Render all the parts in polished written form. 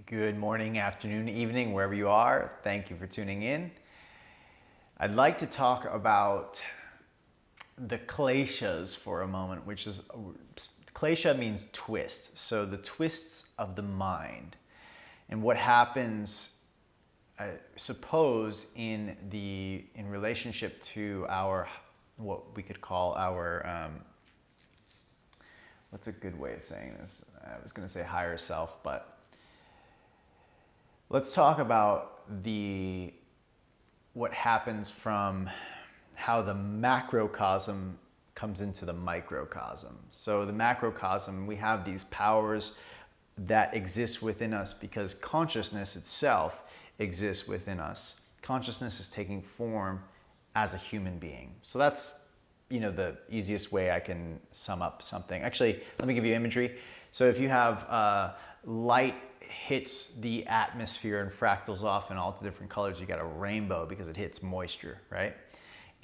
Good morning, afternoon, evening, wherever you are. Thank you for tuning in. I'd like to talk about the kleshas for a moment, which is klesha means twist. So the twists of the mind and what happens, I suppose, in relationship to our what we could call our what's a good way of saying this? I was going to say higher self, but let's talk about what happens from how the macrocosm comes into the microcosm. So the macrocosm, we have these powers that exist within us because consciousness itself exists within us. Consciousness is taking form as a human being. So that's the easiest way I can sum up something. Actually, let me give you imagery. So if you have light hits the atmosphere and fractals off in all the different colors, you got a rainbow because it hits moisture, right?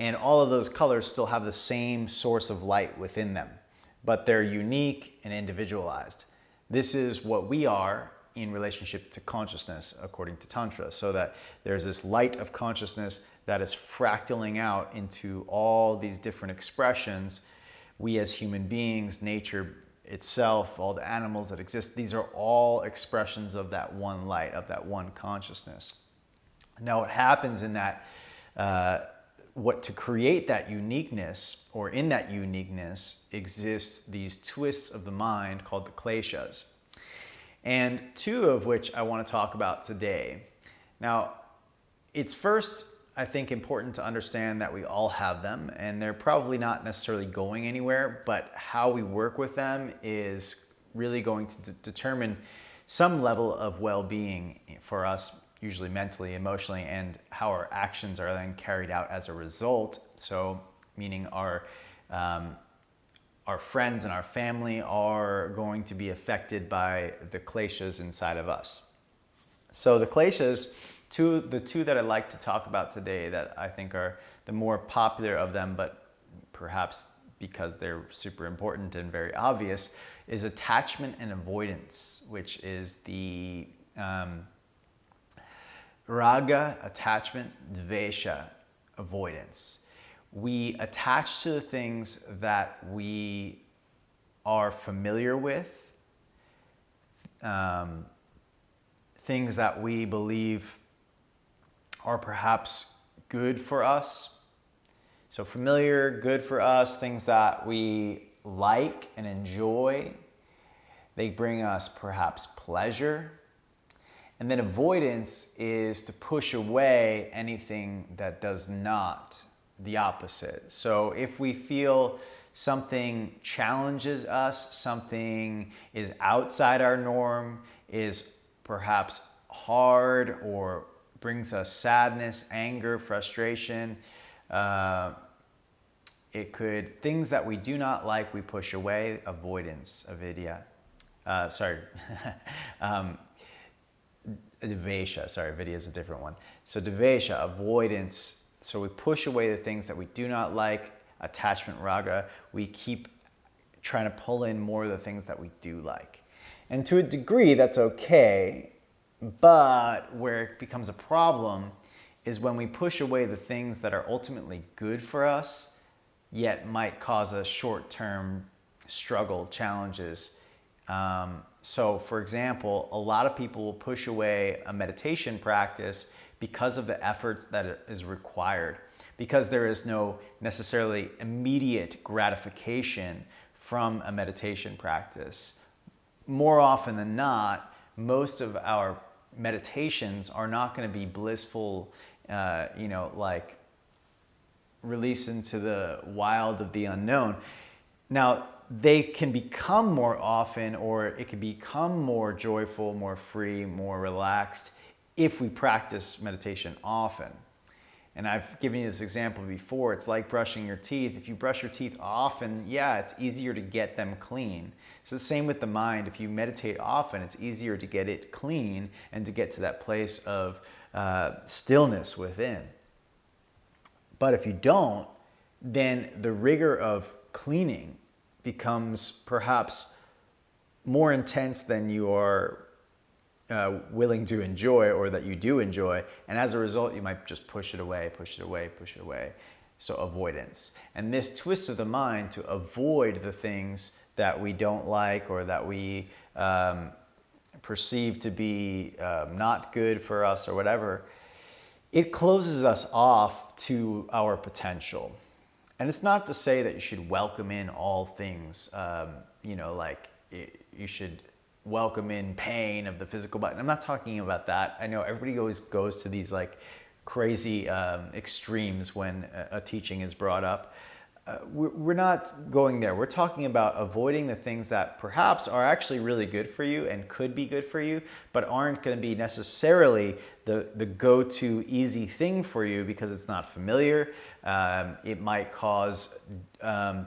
And all of those colors still have the same source of light within them, but they're unique and individualized. This is what we are in relationship to consciousness, according to Tantra, so that there's this light of consciousness that is fractaling out into all these different expressions. We as human beings, nature itself, all the animals that exist, these are all expressions of that one light, of that one consciousness. Now what happens in that, to create that uniqueness, or in that uniqueness, exists these twists of the mind called the kleshas. And two of which I want to talk about today. Now, it's first, I think, important to understand that we all have them, and they're probably not necessarily going anywhere, but how we work with them is really going to determine some level of well-being for us, usually mentally, emotionally, and how our actions are then carried out as a result. So, meaning our friends and our family are going to be affected by the kleshas inside of us. So the kleshas, the two that I'd like to talk about today that I think are the more popular of them, but perhaps because they're super important and very obvious, is attachment and avoidance, which is the raga, attachment, dvesha, avoidance. We attach to the things that we are familiar with, things that we believe are perhaps good for us. So familiar, good for us, things that we like and enjoy. They bring us perhaps pleasure. And then avoidance is to push away anything that does not, the opposite. So if we feel something challenges us, something is outside our norm, is perhaps hard or brings us sadness, anger, frustration, things that we do not like, we push away, avoidance, avidya. Dvesha, vidya is a different one. So dvesha, avoidance. So we push away the things that we do not like. Attachment, raga, we keep trying to pull in more of the things that we do like. And to a degree, that's okay. But where it becomes a problem is when we push away the things that are ultimately good for us, yet might cause us short-term struggle, challenges. So for example, a lot of people will push away a meditation practice because of the efforts that is required, because there is no necessarily immediate gratification from a meditation practice. More often than not, most of our meditations are not going to be blissful, like release into the wild of the unknown. Now, they can become more often, or it can become more joyful, more free, more relaxed if we practice meditation often. And I've given you this example before. It's like brushing your teeth. If you brush your teeth often, yeah, it's easier to get them clean. So the same with the mind. If you meditate often, it's easier to get it clean and to get to that place of stillness within. But if you don't, then the rigor of cleaning becomes perhaps more intense than you are willing to enjoy or that you do enjoy. And as a result, you might just push it away, push it away, push it away. So avoidance. And this twist of the mind to avoid the things that we don't like or that we perceive to be not good for us or whatever, it closes us off to our potential. And it's not to say that you should welcome in all things, like you should welcome in pain of the physical body. I'm not talking about that. I know everybody always goes to these like crazy extremes when a teaching is brought up. We're not going there. We're talking about avoiding the things that perhaps are actually really good for you and could be good for you, but aren't going to be necessarily the go-to easy thing for you because it's not familiar. It might cause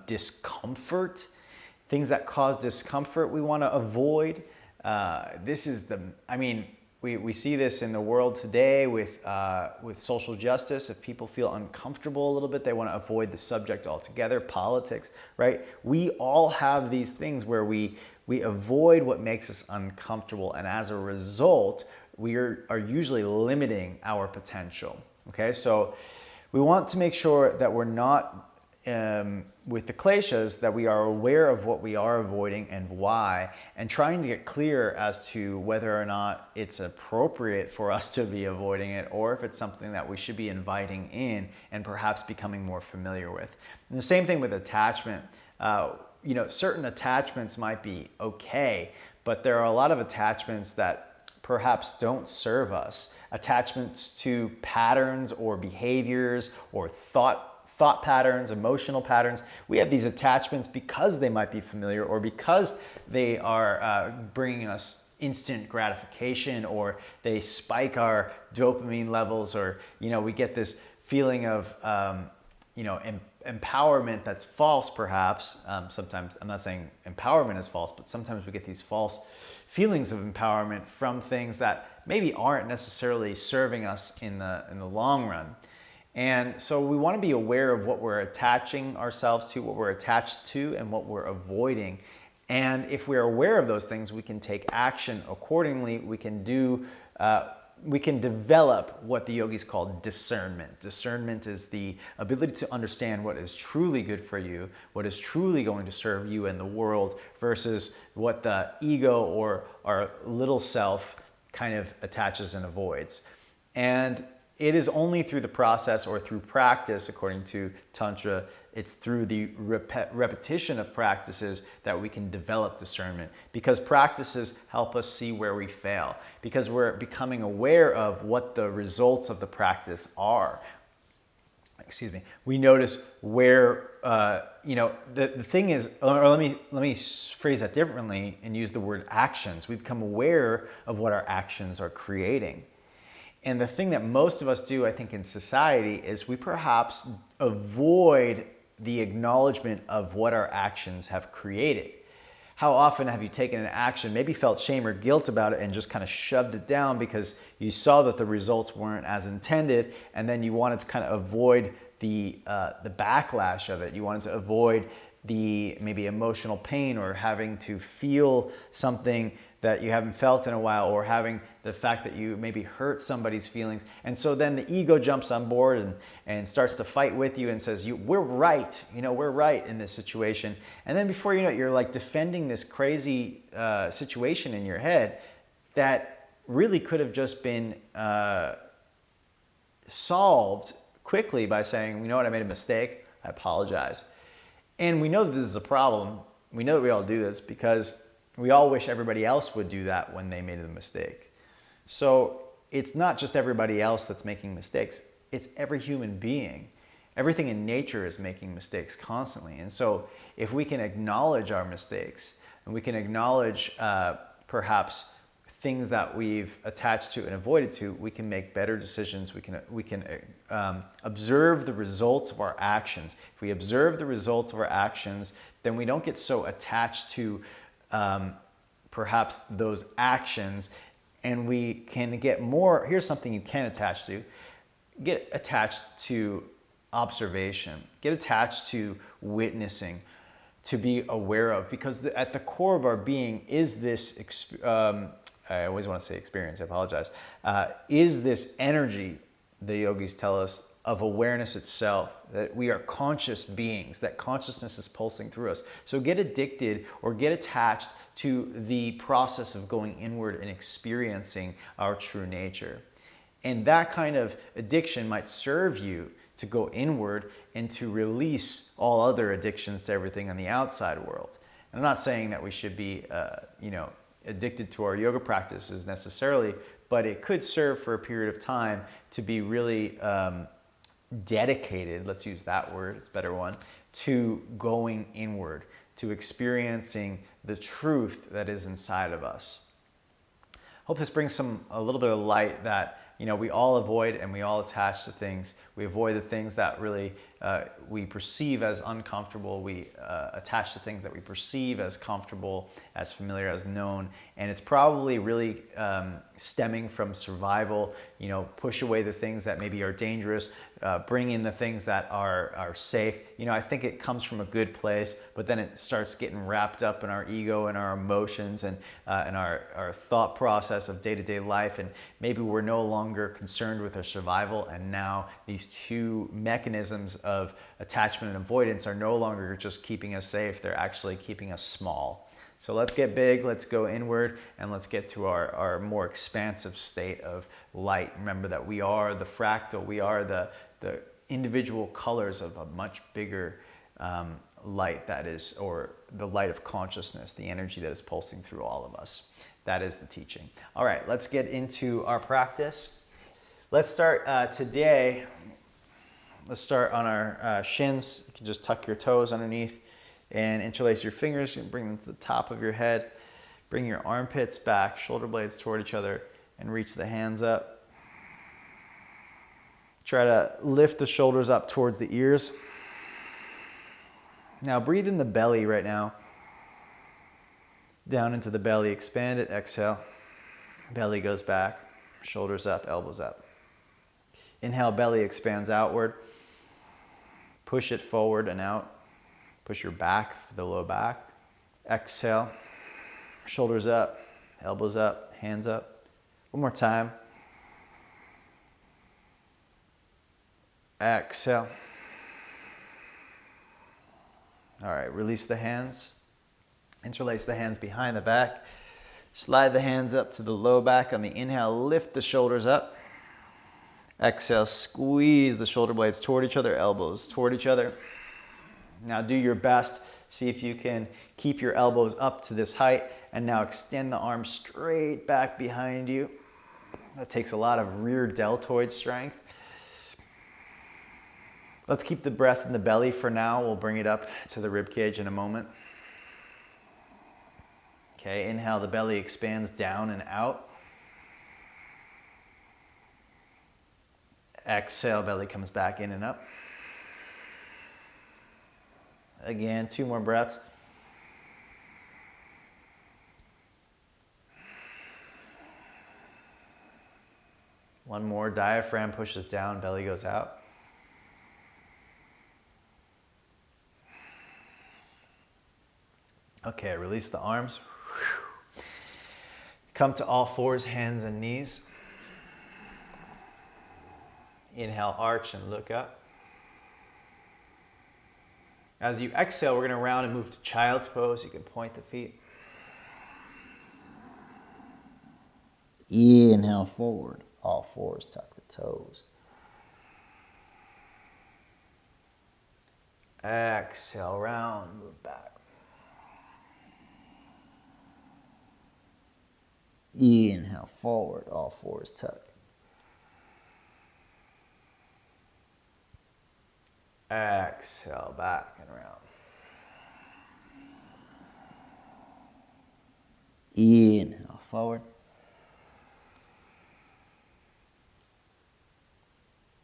discomfort. Things that cause discomfort we want to avoid. We see this in the world today with social justice. If people feel uncomfortable a little bit, they want to avoid the subject altogether. Politics, right? We all have these things where we avoid what makes us uncomfortable, and as a result, we are usually limiting our potential. Okay, so we want to make sure that we're not with the kleshas, that we are aware of what we are avoiding and why, and trying to get clear as to whether or not it's appropriate for us to be avoiding it, or if it's something that we should be inviting in and perhaps becoming more familiar with. And the same thing with attachment. Certain attachments might be okay, but there are a lot of attachments that perhaps don't serve us. Attachments to patterns or behaviors or thought patterns, emotional patterns. We have these attachments because they might be familiar or because they are bringing us instant gratification, or they spike our dopamine levels, or we get this feeling of empowerment that's false perhaps. Sometimes, I'm not saying empowerment is false, but sometimes we get these false feelings of empowerment from things that maybe aren't necessarily serving us in the long run. And so we want to be aware of what we're attaching ourselves to, what we're attached to, and what we're avoiding. And if we're aware of those things, we can take action accordingly. We can develop what the yogis call discernment. Discernment is the ability to understand what is truly good for you, what is truly going to serve you and the world, versus what the ego or our little self kind of attaches and avoids. And it is only through the process or through practice, according to Tantra, it's through the repetition of practices that we can develop discernment, because practices help us see where we fail, because we're becoming aware of what the results of the practice are. We notice where, the thing is, or let me phrase that differently and use the word actions. We become aware of what our actions are creating. And the thing that most of us do, I think, in society is we perhaps avoid the acknowledgement of what our actions have created. How often have you taken an action, maybe felt shame or guilt about it, and just kind of shoved it down because you saw that the results weren't as intended, and then you wanted to kind of avoid the backlash of it. You wanted to avoid the maybe emotional pain, or having to feel something that you haven't felt in a while, or having the fact that you maybe hurt somebody's feelings. And so then the ego jumps on board and starts to fight with you and says, we're right, we're right in this situation. And then before you know it, you're like defending this crazy situation in your head that really could have just been solved quickly by saying, I made a mistake, I apologize. And we know that this is a problem. We know that we all do this because we all wish everybody else would do that when they made a mistake. So it's not just everybody else that's making mistakes. It's every human being. Everything in nature is making mistakes constantly. And so if we can acknowledge our mistakes, and we can acknowledge perhaps things that we've attached to and avoided to, we can make better decisions. We can observe the results of our actions. If we observe the results of our actions, then we don't get so attached to perhaps those actions, and we can get more. Here's something you can attach to. Get attached to observation. Get attached to witnessing, to be aware of, because at the core of our being is this I always want to say experience, I apologize, is this energy, the yogis tell us, of awareness itself, that we are conscious beings, that consciousness is pulsing through us. So get addicted or get attached to the process of going inward and experiencing our true nature. And that kind of addiction might serve you to go inward and to release all other addictions to everything on the outside world. And I'm not saying that we should be, addicted to our yoga practices necessarily, but it could serve for a period of time to be really dedicated, let's use that word, it's a better one, to going inward, to experiencing the truth that is inside of us. Hope this brings a little bit of light that we all avoid and we all attach to things. We avoid the things that really we perceive as uncomfortable. We attach to things that we perceive as comfortable, as familiar, as known. And it's probably really stemming from survival. Push away the things that maybe are dangerous, bring in the things that are safe. I think it comes from a good place, but then it starts getting wrapped up in our ego and our emotions and our thought process of day-to-day life. And maybe we're no longer concerned with our survival, and now these two mechanisms of attachment and avoidance are no longer just keeping us safe, they're actually keeping us small. So let's get big, let's go inward, and let's get to our more expansive state of light. Remember that we are the fractal, we are the individual colors of a much bigger light that is, or the light of consciousness, the energy that is pulsing through all of us. That is the teaching. All right, let's get into our practice. Let's start today. Let's start on our shins. You can just tuck your toes underneath and interlace your fingers and bring them to the top of your head. Bring your armpits back, shoulder blades toward each other, and reach the hands up. Try to lift the shoulders up towards the ears. Now breathe in the belly right now. Down into the belly, expand it, exhale. Belly goes back, shoulders up, elbows up. Inhale, belly expands outward. Push it forward and out. Push your back, the low back. Exhale, shoulders up, elbows up, hands up. One more time. Exhale. All right, release the hands. Interlace the hands behind the back. Slide the hands up to the low back. On the inhale, lift the shoulders up. Exhale, squeeze the shoulder blades toward each other, elbows toward each other. Now do your best. See if you can keep your elbows up to this height. And now extend the arms straight back behind you. That takes a lot of rear deltoid strength. Let's keep the breath in the belly for now. We'll bring it up to the rib cage in a moment. Okay, inhale, the belly expands down and out. Exhale, belly comes back in and up. Again, 2 more breaths. One more, diaphragm pushes down, belly goes out. Okay, release the arms. Come to all fours, hands and knees. Inhale, arch and look up. As you exhale, we're going to round and move to child's pose. You can point the feet. Inhale forward, all fours, tuck the toes. Exhale, round, move back. Inhale forward, all fours tuck. Exhale, back and around. Inhale forward.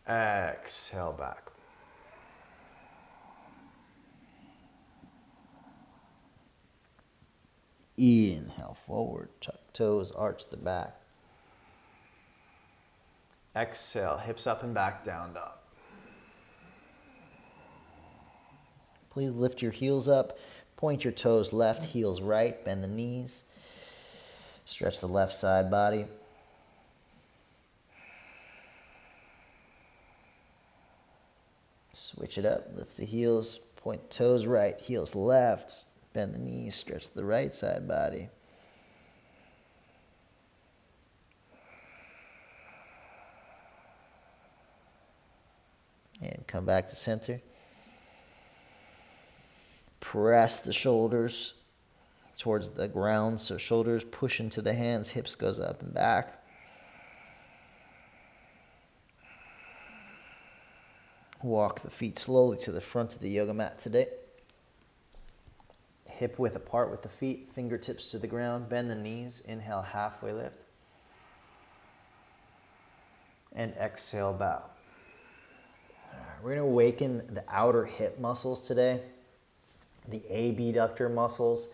Exhale back. Inhale forward, tuck toes, arch the back. Exhale, hips up and back, down dog. Please lift your heels up, point your toes left, heels right, bend the knees. Stretch the left side body. Switch it up. Lift the heels. Point the toes right. Heels left. Bend the knees. Stretch the right side body. And come back to center. Press the shoulders towards the ground. So shoulders push into the hands. Hips goes up and back. Walk the feet slowly to the front of the yoga mat today. Hip width apart with the feet, fingertips to the ground. Bend the knees. Inhale, halfway lift. And exhale, bow. All right, we're going to awaken the outer hip muscles today, the abductor muscles,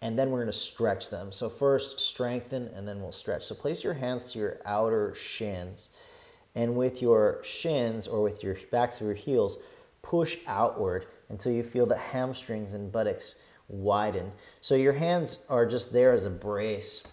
and then we're going to stretch them. So first, strengthen, and then we'll stretch. So place your hands to your outer shins. And with your shins or with your backs of your heels, push outward until you feel the hamstrings and buttocks widen. So your hands are just there as a brace.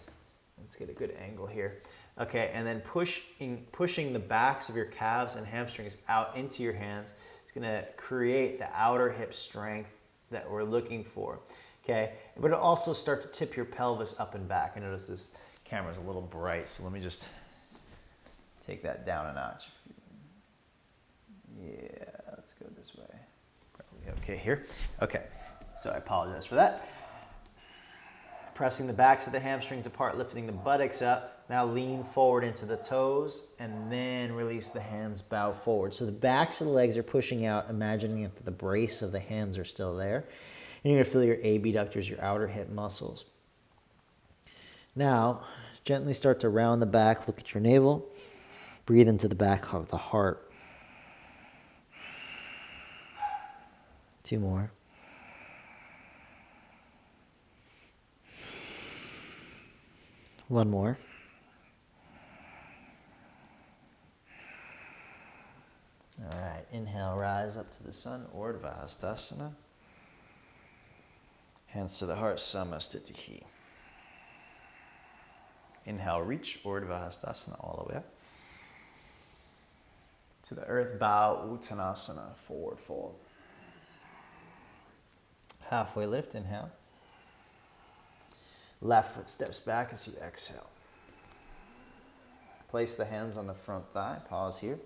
Let's get a good angle here. Okay, and then pushing the backs of your calves and hamstrings out into your hands. It's gonna create the outer hip strength that we're looking for. Okay, but it'll also start to tip your pelvis up and back. I notice this camera's a little bright, so let me just take that down a notch. Yeah, let's go this way. Probably okay here. Okay, so I apologize for that. Pressing the backs of the hamstrings apart, lifting the buttocks up. Now lean forward into the toes and then release the hands, bow forward. So the backs of the legs are pushing out, imagining that the brace of the hands are still there. And you're gonna feel your abductors, your outer hip muscles. Now, gently start to round the back, look at your navel. Breathe into the back of the heart. 2 more. One more. All right, inhale, rise up to the sun, Urdhva Hastasana. Hands to the heart, Samastitihi. Inhale, reach, Urdhva Hastasana, all the way up. To the earth, bow, Uttanasana, forward fold. Halfway lift, inhale. Left foot steps back as you exhale. Place the hands on the front thigh, pause here.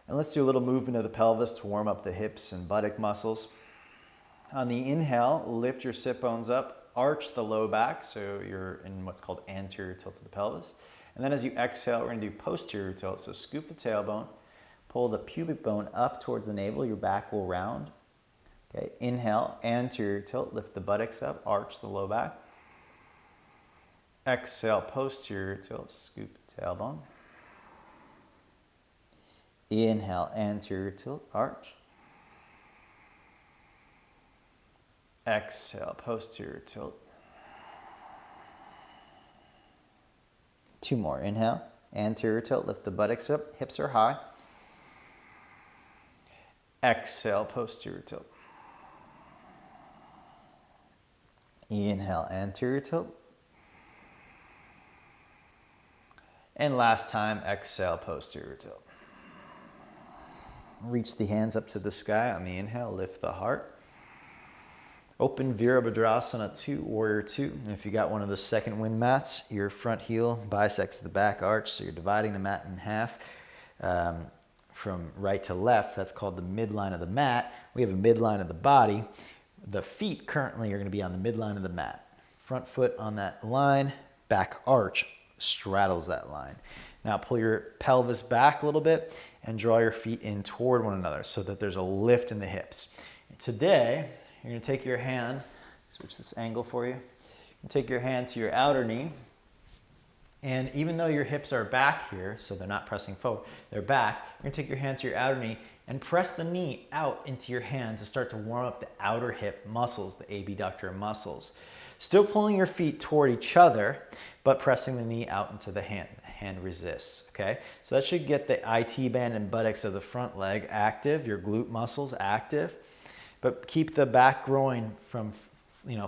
And let's do a little movement of the pelvis to warm up the hips and buttock muscles. On the inhale, lift your sit bones up, arch the low back, so you're in what's called anterior tilt of the pelvis. And then as you exhale, we're going to do posterior tilt. So scoop the tailbone, pull the pubic bone up towards the navel, your back will round. Okay, inhale, anterior tilt, lift the buttocks up, arch the low back. Exhale, posterior tilt, scoop the tailbone. Inhale, anterior tilt, arch. Exhale, posterior tilt. 2 more. Inhale, anterior tilt, lift the buttocks up, hips are high. Exhale, posterior tilt. Inhale, anterior tilt. And last time, exhale, posterior tilt. Reach the hands up to the sky on the inhale, lift the heart. Open Virabhadrasana 2, Warrior 2. And if you got one of the second wind mats, your front heel bisects the back arch, so you're dividing the mat in half from right to left. That's called the midline of the mat. We have a midline of the body. The feet currently are going to be on the midline of the mat. Front foot on that line, back arch straddles that line. Now pull your pelvis back a little bit and draw your feet in toward one another so that there's a lift in the hips. Today, you're going to take your hand, switch this angle for you. Take your hand to your outer knee. And even though your hips are back here, so they're not pressing forward, they're back, you're going to take your hand to your outer knee and press the knee out into your hand to start to warm up the outer hip muscles, the abductor muscles. Still pulling your feet toward each other, but pressing the knee out into the hand. The hand resists, okay? So that should get the IT band and buttocks of the front leg active, your glute muscles active, but keep the back groin from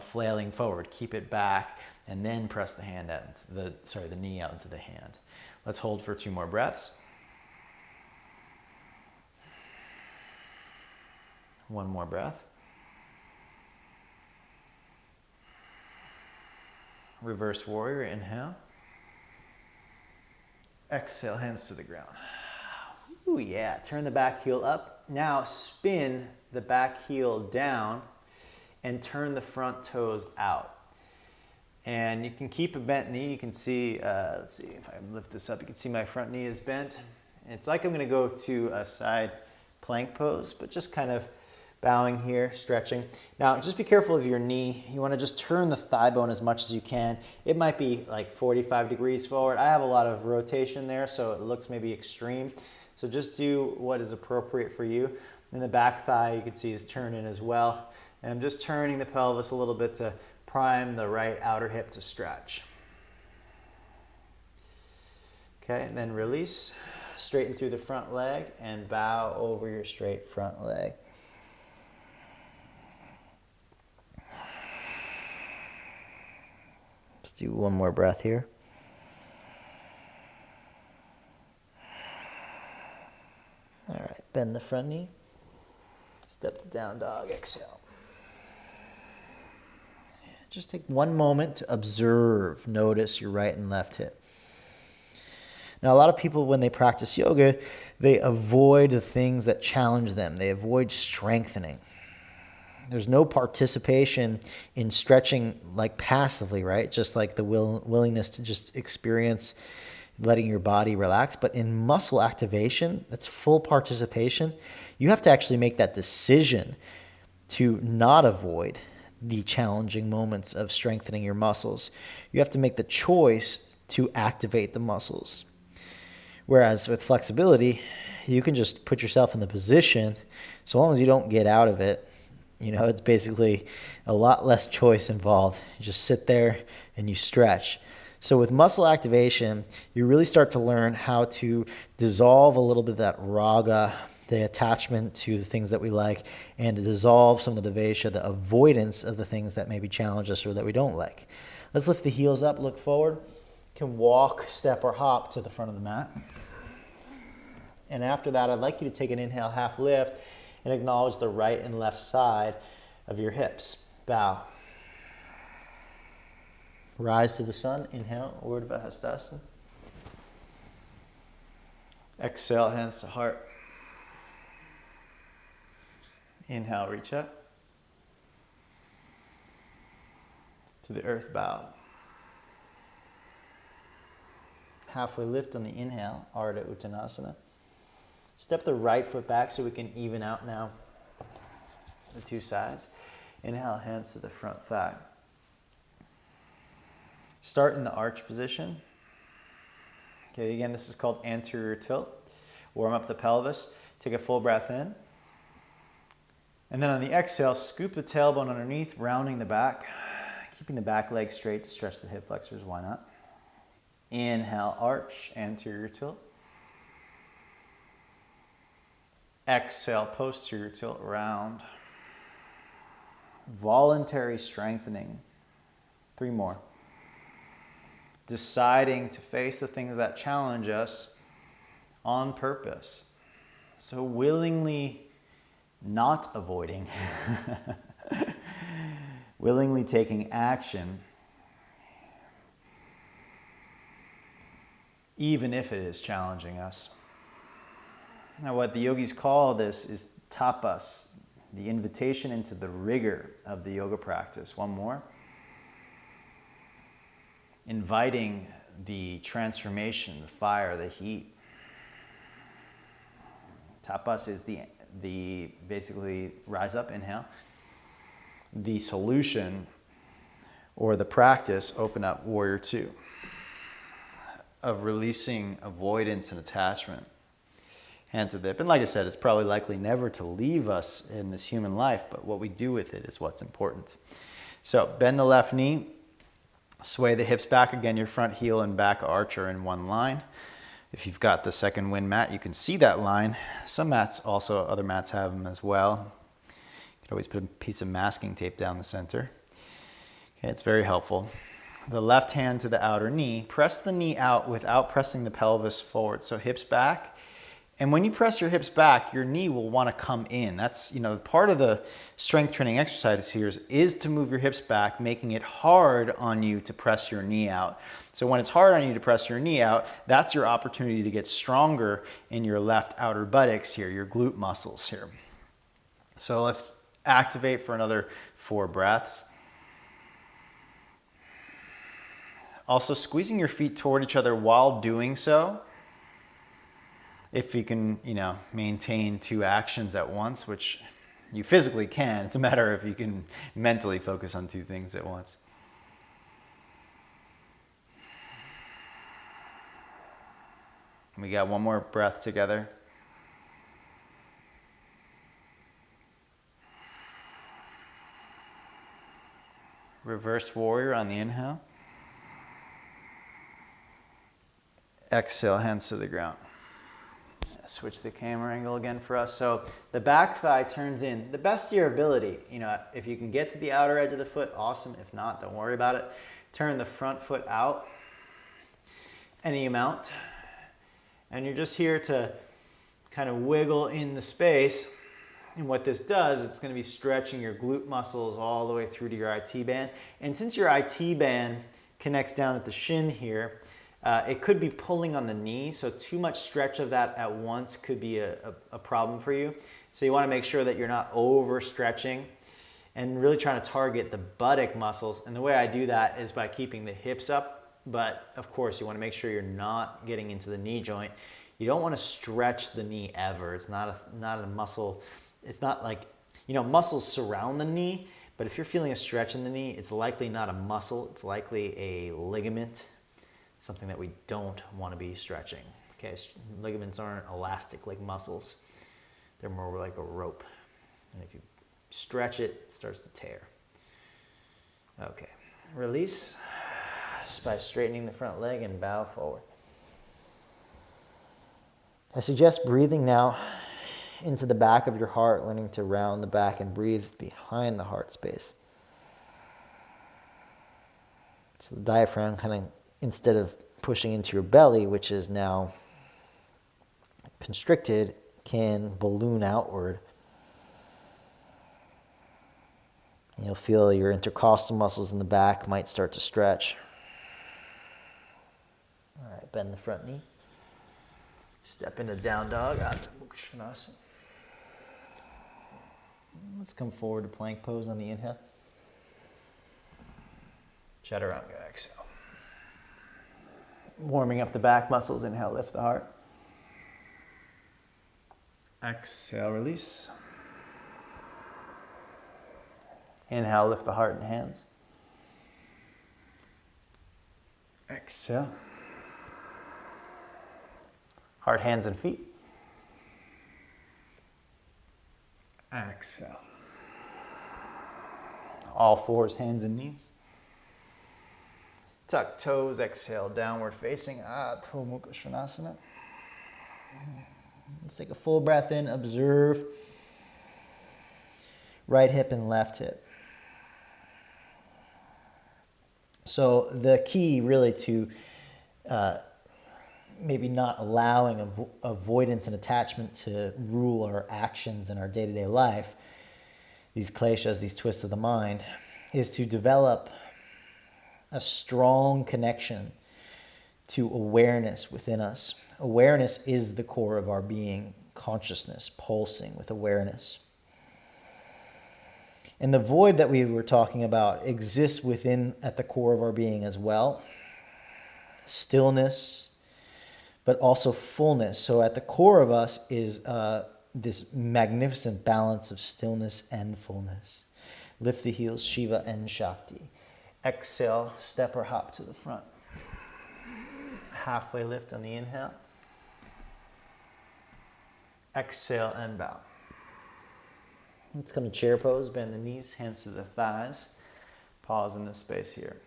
flailing forward. Keep it back and then press the hand out into the knee out into the hand. Let's hold for 2 more breaths. 1 more breath. Reverse warrior, inhale. Exhale, hands to the ground. Ooh, yeah, turn the back heel up. Now spin the back heel down and turn the front toes out. And you can keep a bent knee. You can see, let's see if I lift this up, you can see my front knee is bent. It's like I'm gonna go to a side plank pose, but just kind of bowing here, stretching. Now, just be careful of your knee. You wanna just turn the thigh bone as much as you can. It might be like 45 degrees forward. I have a lot of rotation there, so it looks maybe extreme. So just do what is appropriate for you. And the back thigh, you can see, is turned in as well. And I'm just turning the pelvis a little bit to prime the right outer hip to stretch. Okay, and then release. Straighten through the front leg and bow over your straight front leg. Let's do 1 more breath here. All right, bend the front knee. Step to down dog, exhale. Just take 1 moment to observe, notice your right and left hip. Now, a lot of people, when they practice yoga, they avoid the things that challenge them. They avoid strengthening. There's no participation in stretching like passively, right? Just like the willingness to just experience letting your body relax. But in muscle activation, that's full participation. You have to actually make that decision to not avoid the challenging moments of strengthening your muscles. You have to make the choice to activate the muscles. Whereas with flexibility, you can just put yourself in the position, so long as you don't get out of it. It's basically a lot less choice involved. You just sit there and you stretch. So with muscle activation, you really start to learn how to dissolve a little bit of that raga, the attachment to the things that we like, and to dissolve some of the devesha, the avoidance of the things that maybe challenge us or that we don't like. Let's lift the heels up, look forward. You can walk, step, or hop to the front of the mat. And after that, I'd like you to take an inhale, half lift, and acknowledge the right and left side of your hips. Bow. Rise to the sun. Inhale, Urdhva Hastasana. Exhale, hands to heart. Inhale, reach up. To the earth, bow. Halfway lift on the inhale, Ardha Uttanasana. Step the right foot back so we can even out now the 2 sides. Inhale, hands to the front thigh. Start in the arch position. Okay, again, this is called anterior tilt. Warm up the pelvis. Take a full breath in. And then on the exhale, scoop the tailbone underneath, rounding the back. Keeping the back leg straight to stretch the hip flexors, why not? Inhale, arch, anterior tilt. Exhale, posterior tilt, round. Voluntary strengthening. 3 more. Deciding to face the things that challenge us on purpose. So willingly not avoiding, willingly taking action, even if it is challenging us. Now, what the yogis call this is tapas, the invitation into the rigor of the yoga practice. 1 more. Inviting the transformation, the fire, the heat. Tapas is the basically rise up, inhale. The solution or the practice, open up, warrior 2, of releasing avoidance and attachment. Hand to the hip. And like I said, it's probably likely never to leave us in this human life, but what we do with it is what's important. So bend the left knee, sway the hips back. Again, your front heel and back arch are in one line. If you've got the second wind mat, you can see that line. Some mats also, other mats have them as well. You can always put a piece of masking tape down the center. Okay, it's very helpful. The left hand to the outer knee. Press the knee out without pressing the pelvis forward. So hips back. And when you press your hips back, your knee will want to come in. That's, part of the strength training exercise here is to move your hips back, making it hard on you to press your knee out. So when it's hard on you to press your knee out, that's your opportunity to get stronger in your left outer buttocks here, your glute muscles here. So let's activate for another 4 breaths. Also squeezing your feet toward each other while doing so. If you can, maintain 2 actions at once, which you physically can. It's a matter of if you can mentally focus on 2 things at once. We got one more breath together. Reverse warrior on the inhale. Exhale, hands to the ground. Switch the camera angle again for us. So the back thigh turns in the best of your ability. If you can get to the outer edge of the foot, awesome. If not, don't worry about it. Turn the front foot out any amount. And you're just here to kind of wiggle in the space. And what this does, it's going to be stretching your glute muscles all the way through to your IT band. And since your IT band connects down at the shin here, it could be pulling on the knee, so too much stretch of that at once could be a problem for you. So you want to make sure that you're not overstretching and really trying to target the buttock muscles. And the way I do that is by keeping the hips up, but of course you want to make sure you're not getting into the knee joint. You don't want to stretch the knee ever. It's not a muscle. It's not like, muscles surround the knee, but if you're feeling a stretch in the knee, it's likely not a muscle. It's likely a ligament. Something that we don't want to be stretching. Okay, ligaments aren't elastic like muscles. They're more like a rope. And if you stretch it, it starts to tear. Okay, release just by straightening the front leg and bow forward. I suggest breathing now into the back of your heart, learning to round the back and breathe behind the heart space. So the diaphragm kind of, instead of pushing into your belly, which is now constricted, can balloon outward. And you'll feel your intercostal muscles in the back might start to stretch. All right, bend the front knee. Step into down dog, Adho Mukha Svanasana. Let's come forward to plank pose on the inhale. Chaturanga, exhale. Warming up the back muscles, inhale, lift the heart. Exhale, release. Inhale, lift the heart and hands. Exhale. Heart, hands, and feet. Exhale. All 4s, hands and knees. Tuck toes, exhale, downward facing, Adho Mukha Svanasana. Let's take a full breath in, observe right hip and left hip. So the key really to maybe not allowing avoidance and attachment to rule our actions in our day-to-day life, these kleshas, these twists of the mind, is to develop a strong connection to awareness within us. Awareness is the core of our being, consciousness, pulsing with awareness. And the void that we were talking about exists within, at the core of our being as well. Stillness, but also fullness. So at the core of us is this magnificent balance of stillness and fullness. Lift the heels, Shiva and Shakti. Exhale, step or hop to the front. Halfway lift on the inhale. Exhale and bow. Let's come to chair pose, bend the knees, hands to the thighs. Pause in this space here.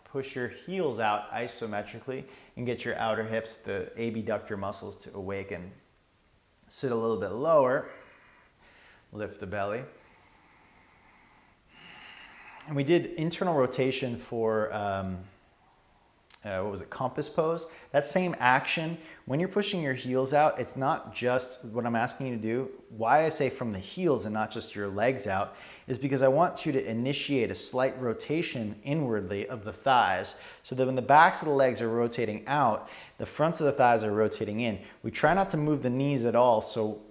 Push your heels out isometrically and get your outer hips, the abductor muscles, to awaken. Sit a little bit lower. Lift the belly. And we did internal rotation for, what was it, compass pose. That same action, when you're pushing your heels out, it's not just what I'm asking you to do. Why I say from the heels and not just your legs out is because I want you to initiate a slight rotation inwardly of the thighs so that when the backs of the legs are rotating out, the fronts of the thighs are rotating in. We try not to move the knees at all, so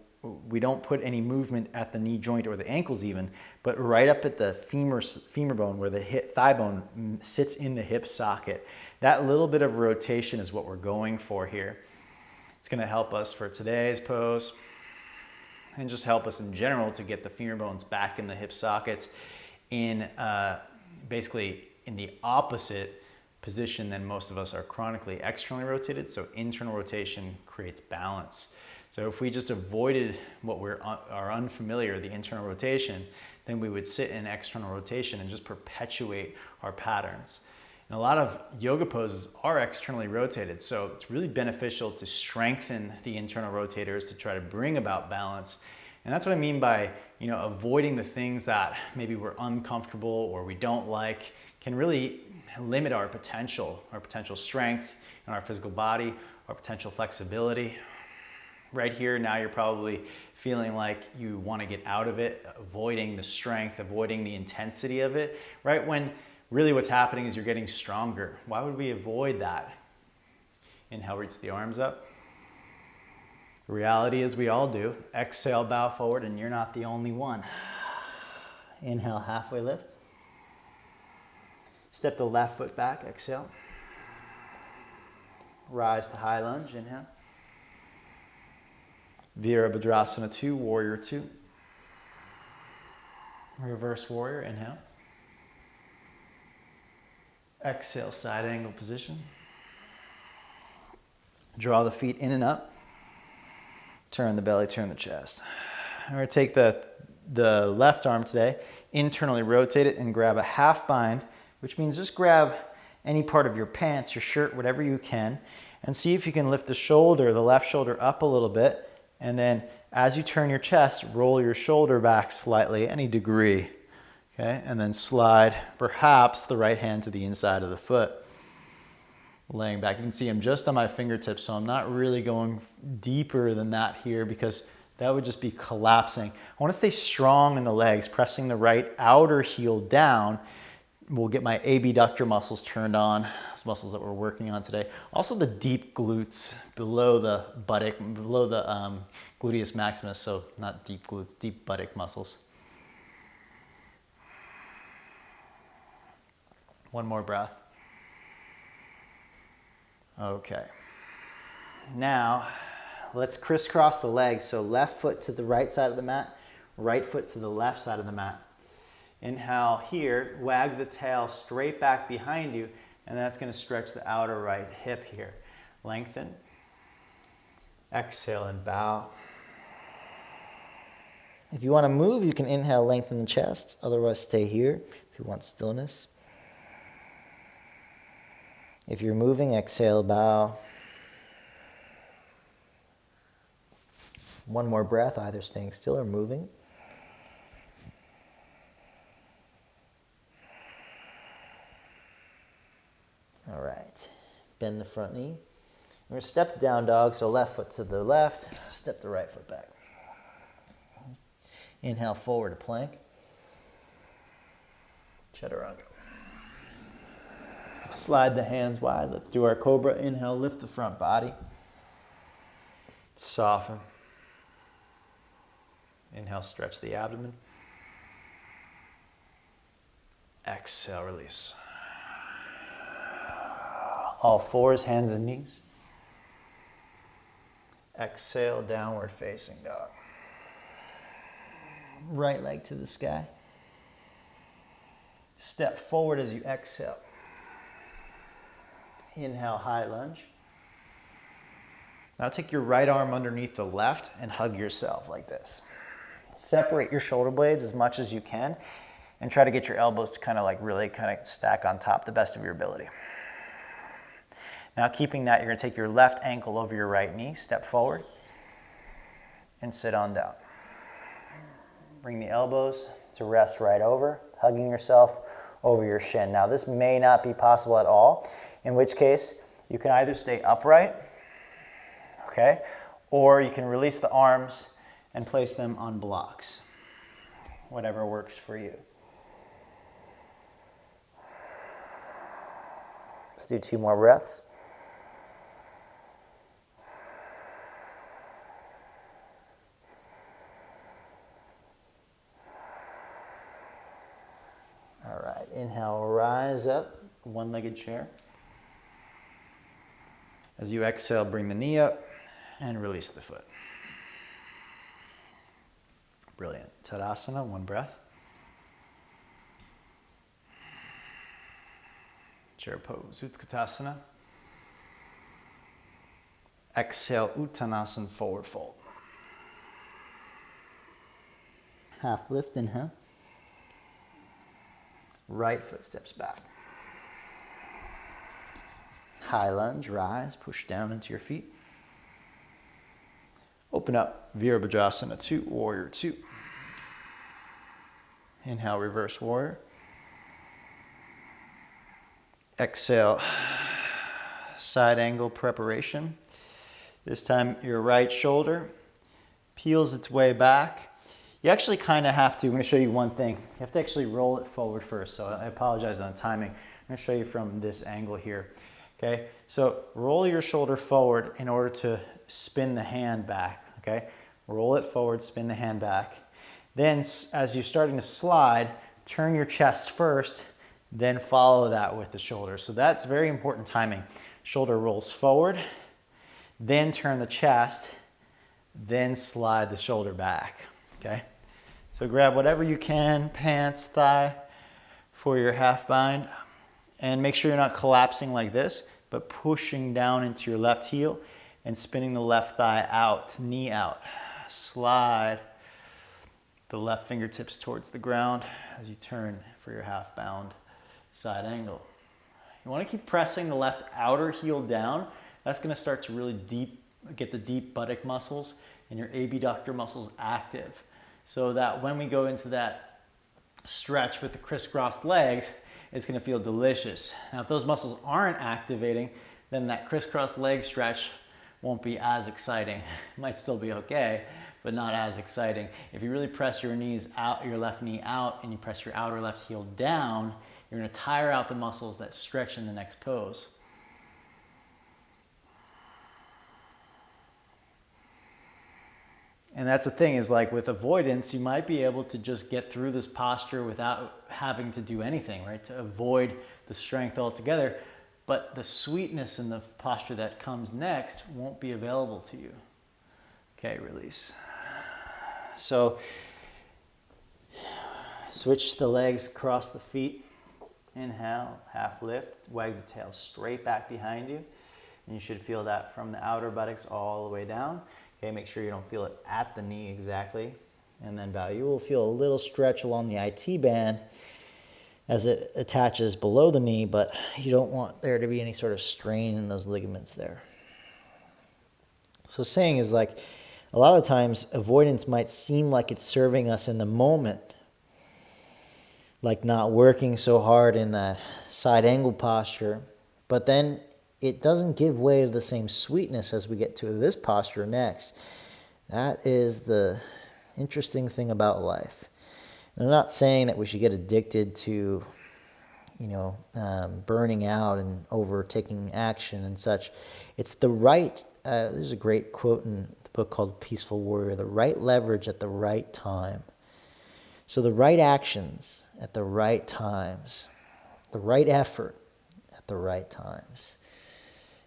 we don't put any movement at the knee joint or the ankles even, but right up at the femur bone where the thigh bone sits in the hip socket. That little bit of rotation is what we're going for here. It's going to help us for today's pose and just help us in general to get the femur bones back in the hip sockets in basically in the opposite position than most of us are chronically externally rotated. So internal rotation creates balance. So if we just avoided what are unfamiliar, the internal rotation, then we would sit in external rotation and just perpetuate our patterns. And a lot of yoga poses are externally rotated, so it's really beneficial to strengthen the internal rotators to try to bring about balance. And that's what I mean by, avoiding the things that maybe we're uncomfortable or we don't like can really limit our potential strength in our physical body, our potential flexibility. Right here, now you're probably feeling like you want to get out of it, avoiding the strength, avoiding the intensity of it, right? When really what's happening is you're getting stronger. Why would we avoid that? Inhale, reach the arms up. The reality is we all do. Exhale, bow forward, and you're not the only one. Inhale, halfway lift. Step the left foot back, exhale. Rise to high lunge, inhale. Virabhadrasana 2, Warrior 2. Reverse Warrior, inhale. Exhale, side angle position. Draw the feet in and up. Turn the belly, turn the chest. I'm going to take the left arm today, internally rotate it and grab a half bind, which means just grab any part of your pants, your shirt, whatever you can, and see if you can lift the left shoulder up a little bit. And then as you turn your chest, roll your shoulder back slightly, any degree. Okay, and then slide perhaps the right hand to the inside of the foot. Laying back, you can see I'm just on my fingertips, so I'm not really going deeper than that here because that would just be collapsing. I want to stay strong in the legs, pressing the right outer heel down. We'll get my abductor muscles turned on, those muscles that we're working on today. Also the deep glutes below the buttock, below the gluteus maximus, so not deep glutes, deep buttock muscles. One more breath. Okay. Now, let's crisscross the legs. So left foot to the right side of the mat, right foot to the left side of the mat. Inhale here, wag the tail straight back behind you, and that's going to stretch the outer right hip here. Lengthen. Exhale and bow. If you want to move, you can inhale, lengthen the chest. Otherwise, stay here if you want stillness. If you're moving, exhale, bow. One more breath, either staying still or moving. All right, bend the front knee. We're going to step to down dog, so left foot to the left, step the right foot back. Inhale forward to plank. Chaturanga. Slide the hands wide. Let's do our cobra. Inhale, lift the front body. Soften. Inhale, stretch the abdomen. Exhale, release. All fours, hands and knees. Exhale, downward facing dog. Right leg to the sky. Step forward as you exhale. Inhale, high lunge. Now take your right arm underneath the left and hug yourself like this. Separate your shoulder blades as much as you can and try to get your elbows to really stack on top the best of your ability. Now keeping that, you're going to take your left ankle over your right knee, step forward, and sit on down. Bring the elbows to rest right over, hugging yourself, over your shin. Now this may not be possible at all, in which case you can either stay upright, okay, or you can release the arms and place them on blocks, whatever works for you. Let's do 2 more breaths. All right, inhale, rise up, one-legged chair. As you exhale, bring the knee up and release the foot. Brilliant. Tadasana, 1 breath. Chair pose, Utkatasana. Exhale, Uttanasana, forward fold. Half lift, inhale. Right foot steps back. High lunge, rise, push down into your feet. Open up, Virabhadrasana 2, Warrior 2. Inhale, reverse warrior. Exhale, side angle preparation. This time your right shoulder peels its way back. You actually kind of have to, I'm going to show you one thing. You have to actually roll it forward first, so I apologize on the timing. I'm going to show you from this angle here. Okay, so roll your shoulder forward in order to spin the hand back. Okay, roll it forward, spin the hand back. Then as you're starting to slide, turn your chest first, then follow that with the shoulder. So that's very important timing. Shoulder rolls forward, then turn the chest, then slide the shoulder back. Okay, so grab whatever you can, pants, thigh, for your half bind. And make sure you're not collapsing like this, but pushing down into your left heel and spinning the left thigh out, knee out. Slide the left fingertips towards the ground as you turn for your half bound side angle. You want to keep pressing the left outer heel down. That's going to start to really get the deep buttock muscles and your abductor muscles active, so that when we go into that stretch with the crisscrossed legs, it's going to feel delicious. Now, if those muscles aren't activating, then that crisscross leg stretch won't be as exciting. It might still be okay, but not as exciting. If you really press your knees out, your left knee out, and you press your outer left heel down, you're going to tire out the muscles that stretch in the next pose. And that's the thing, is like with avoidance, you might be able to just get through this posture without having to do anything, right? To avoid the strength altogether. But the sweetness in the posture that comes next won't be available to you. Okay, release. So switch the legs across the feet. Inhale, half lift, wag the tail straight back behind you. And you should feel that from the outer buttocks all the way down. Okay, make sure you don't feel it at the knee exactly. And then bow. You will feel a little stretch along the IT band as it attaches below the knee, but you don't want there to be any sort of strain in those ligaments there. So saying is like, a lot of times avoidance might seem like it's serving us in the moment, like not working so hard in that side angle posture, but then it doesn't give way to the same sweetness as we get to this posture next. That is the interesting thing about life. And I'm not saying that we should get addicted to, burning out and overtaking action and such. It's the right, there's a great quote in the book called Peaceful Warrior, the right leverage at the right time. So the right actions at the right times, the right effort at the right times.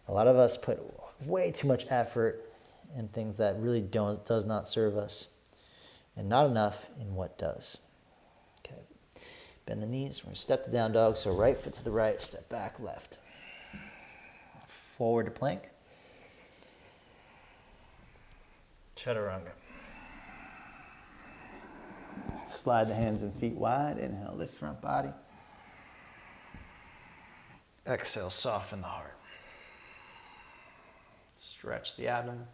A lot of us put way too much effort in things that really does not serve us, and not enough in what does. Okay, bend the knees. We're going to step to down dog. So right foot to the right, step back, left. Forward to plank. Chaturanga. Slide the hands and feet wide. Inhale, lift front body. Exhale, soften the heart. Stretch the abdomen.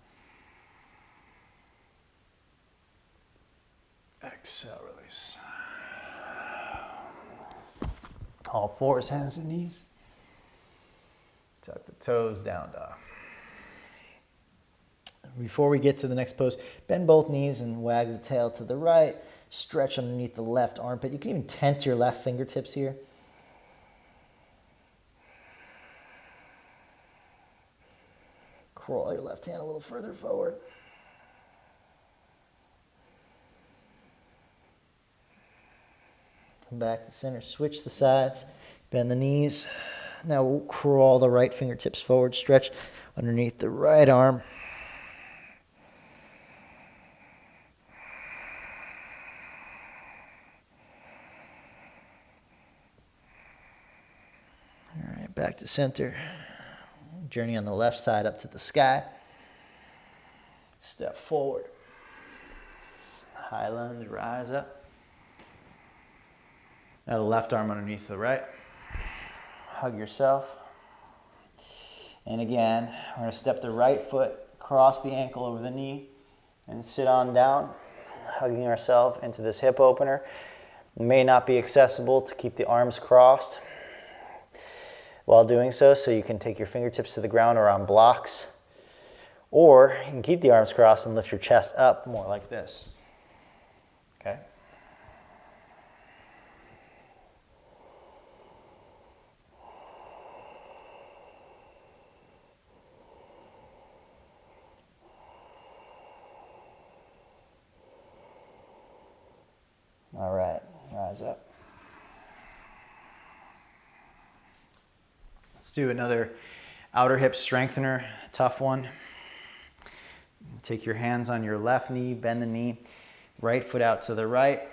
Exhale, release. All fours, hands and knees. Tuck the toes down, dog. Before we get to the next pose, bend both knees and wag the tail to the right. Stretch underneath the left armpit. You can even tent your left fingertips here. Crawl your left hand a little further forward. Come back to center. Switch the sides. Bend the knees. Now we'll crawl the right fingertips forward. Stretch underneath the right arm. All right, back to center. Journey on the left side up to the sky. Step forward. High lunge, rise up. Now the left arm underneath the right. Hug yourself. And again, we're going to step the right foot, cross the ankle over the knee, and sit on down, hugging ourselves into this hip opener. It may not be accessible to keep the arms crossed while doing so, so you can take your fingertips to the ground or on blocks. Or you can keep the arms crossed and lift your chest up more like this. Okay? All right, rise up. Let's do another outer hip strengthener, tough one. Take your hands on your left knee, bend the knee, right foot out to the right.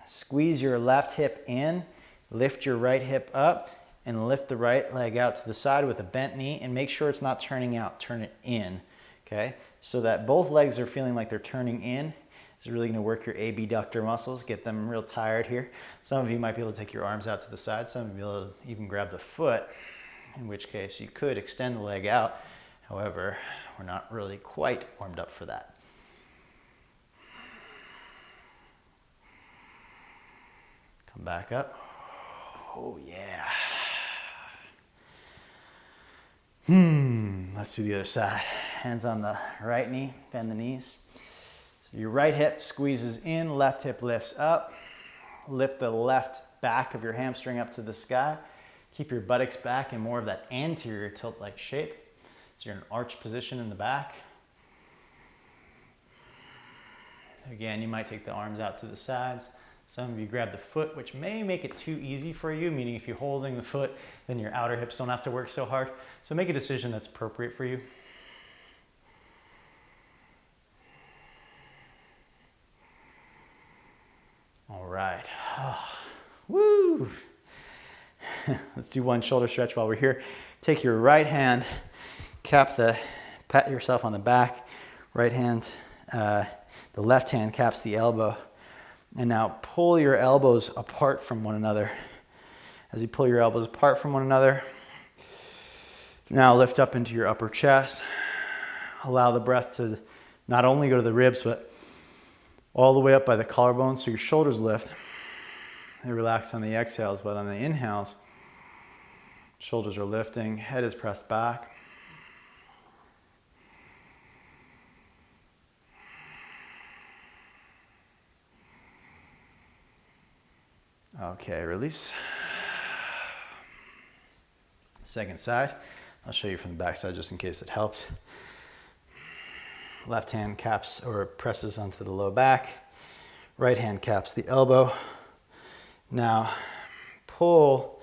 Squeeze your left hip in, lift your right hip up, and lift the right leg out to the side with a bent knee, and make sure it's not turning out, turn it in, okay? So that both legs are feeling like they're turning in. It's really gonna work your abductor muscles, get them real tired here. Some of you might be able to take your arms out to the side, some of you will even grab the foot, in which case you could extend the leg out. However, we're not really quite warmed up for that. Come back up. Oh yeah. Let's do the other side. Hands on the right knee, bend the knees. So your right hip squeezes in, left hip lifts up. Lift the left back of your hamstring up to the sky. Keep your buttocks back in more of that anterior tilt-like shape. So you're in an arch position in the back. Again, you might take the arms out to the sides. Some of you grab the foot, which may make it too easy for you, meaning if you're holding the foot, then your outer hips don't have to work so hard. So make a decision that's appropriate for you. All right. Woo! Let's do one shoulder stretch while we're here. Take your right hand, pat yourself on the back. Right hand, the left hand caps the elbow. And now pull your elbows apart from one another. As you pull your elbows apart from one another, now lift up into your upper chest. Allow the breath to not only go to the ribs, but all the way up by the collarbone, so your shoulders lift. They relax on the exhales, but on the inhales, shoulders are lifting, head is pressed back. Okay, release. Second side. I'll show you from the back side just in case it helps. Left hand caps or presses onto the low back. Right hand caps the elbow. Now pull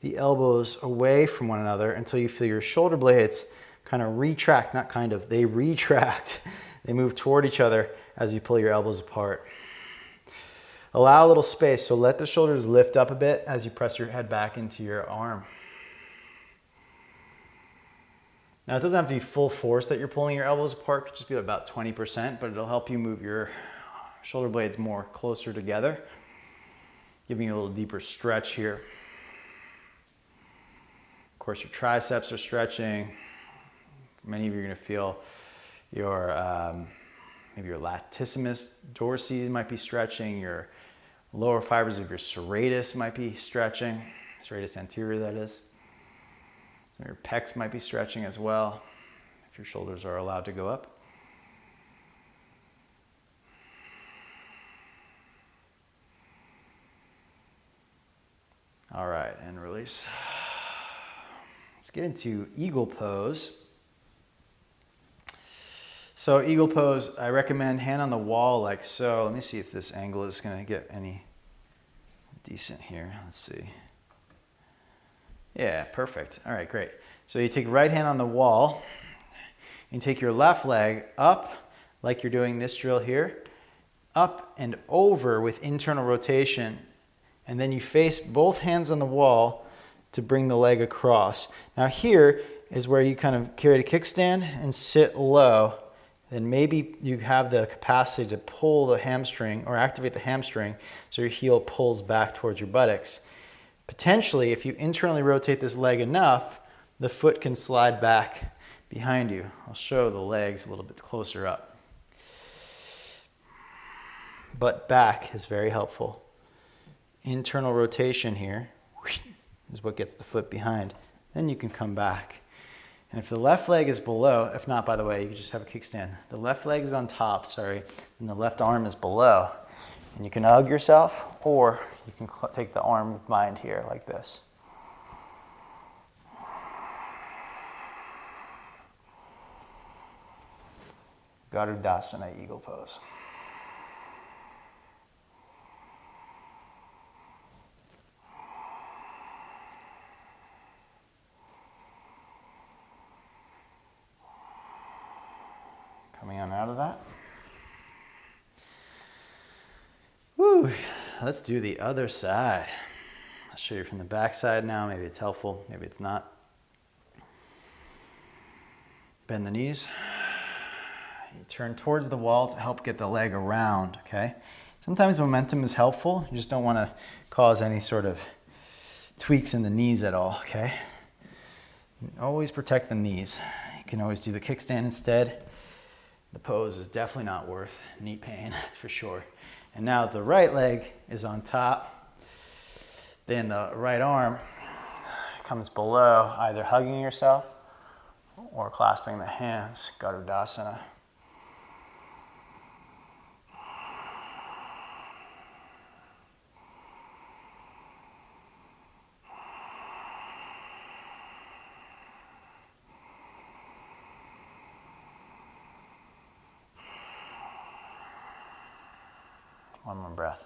the elbows away from one another until you feel your shoulder blades kind of retract, not kind of, they retract. They move toward each other as you pull your elbows apart. Allow a little space, so let the shoulders lift up a bit as you press your head back into your arm. Now, it doesn't have to be full force that you're pulling your elbows apart. It could just be about 20%, but it'll help you move your shoulder blades more closer together, giving you a little deeper stretch here. Of course, your triceps are stretching. Many of you are going to feel your maybe your latissimus dorsi might be stretching. Your lower fibers of your serratus might be stretching. serratus anterior, that is. So your pecs might be stretching as well, if your shoulders are allowed to go up. All right, and release. Let's get into eagle pose. So eagle pose, I recommend hand on the wall like so. Let me see if this angle is gonna get any decent here. Let's see. Yeah, perfect. All right, great. So you take right hand on the wall, and take your left leg up, like you're doing this drill here, up and over with internal rotation, and then you face both hands on the wall to bring the leg across. Now here is where you kind of carry the kickstand and sit low. Then maybe you have the capacity to pull the hamstring or activate the hamstring so your heel pulls back towards your buttocks. Potentially, if you internally rotate this leg enough, the foot can slide back behind you. I'll show the legs a little bit closer up. Butt back is very helpful. Internal rotation here is what gets the foot behind. Then you can come back. And if the left leg is below, if not, by the way, you can just have a kickstand. The left leg is on top, sorry, and the left arm is below. And you can hug yourself, or you can take the arm behind here like this. Garudasana, eagle pose. Coming on out of that. Woo, let's do the other side. I'll show you from the back side now. Maybe it's helpful, maybe it's not. Bend the knees. You turn towards the wall to help get the leg around, okay? Sometimes momentum is helpful. You just don't want to cause any sort of tweaks in the knees at all, okay? Always protect the knees. You can always do the kickstand instead. The pose is definitely not worth knee pain, that's for sure. And now the right leg is on top. Then the right arm comes below, either hugging yourself or clasping the hands, Garudasana. One more breath.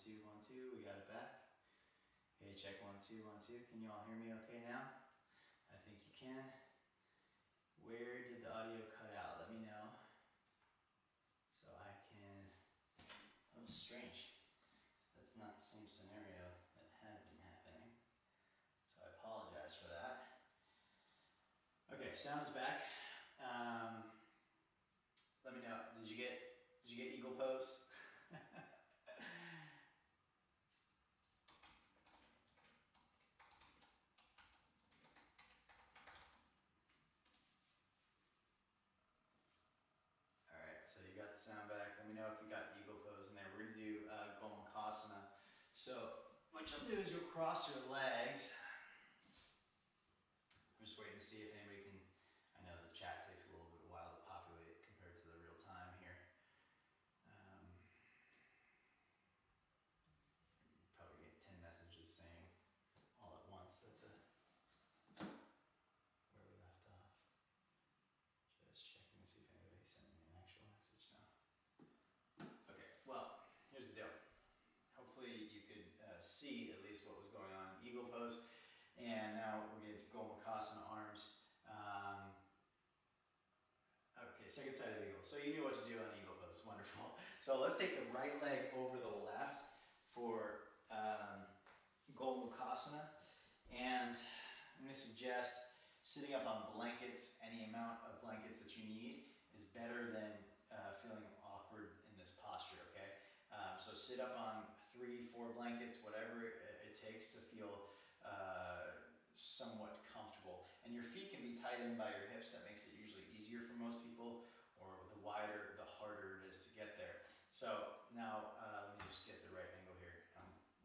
2, 1, 2. We got it back. Okay, check 1, 2, 1, 2. Can you all hear me okay now? I think you can. Where did the audio cut out? Let me know. So I can. That was strange. That's not the same scenario that had been happening. So I apologize for that. Okay, sound is back. Let me know. Did you get eagle pose? Alright, so you got the sound back. Let me know if you got eagle pose in there. We're going to do Gomukhasana. So what you'll do is you'll cross your legs. I'm just waiting to see if anybody can. I know the chat takes a little bit of a while to populate compared to the real time here. Probably get 10 messages saying all at once that where we left off. Just checking to see if anybody's sending me an actual message now. Okay, well, here's the deal. Hopefully you could see at least what was going on in eagle pose. And now we're getting to Gomukhasana arms. Okay, second side of eagle. So you knew what to do on eagle pose, wonderful. So let's take the right leg over the left for Gomukhasana. And I'm going to suggest sitting up on blankets. Any amount of blankets that you need is better than feeling awkward in this posture, okay? So sit up on 3, 4 blankets, whatever it takes to feel somewhat comfortable. And your feet can be tied in by your hips. That makes it usually easier for most people, or the wider, the harder it is to get there. So now, let me just get the right angle here.